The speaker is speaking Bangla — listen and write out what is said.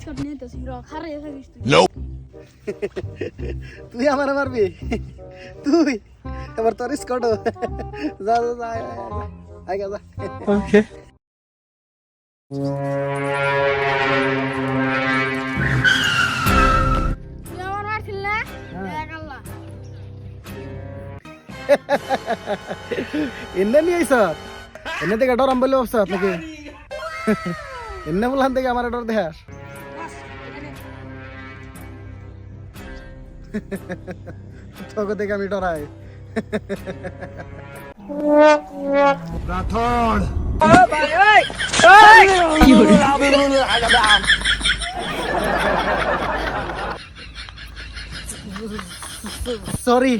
শট নিতেছি র খারে থাকিস তুই তুই আমার মারবি তুই এবার তোর স্কট যা যা যা আয় যা ওকে তুই আমার মারছিল না দেখ আল্লাহ এনে নিয়ে আইস এনে থেকে ডর আম বলে অবস্থা নাকি এনে বললাম থেকে আমার ডর দেখাস তোকে দেখে আমি ডরাই রাঠোড সরি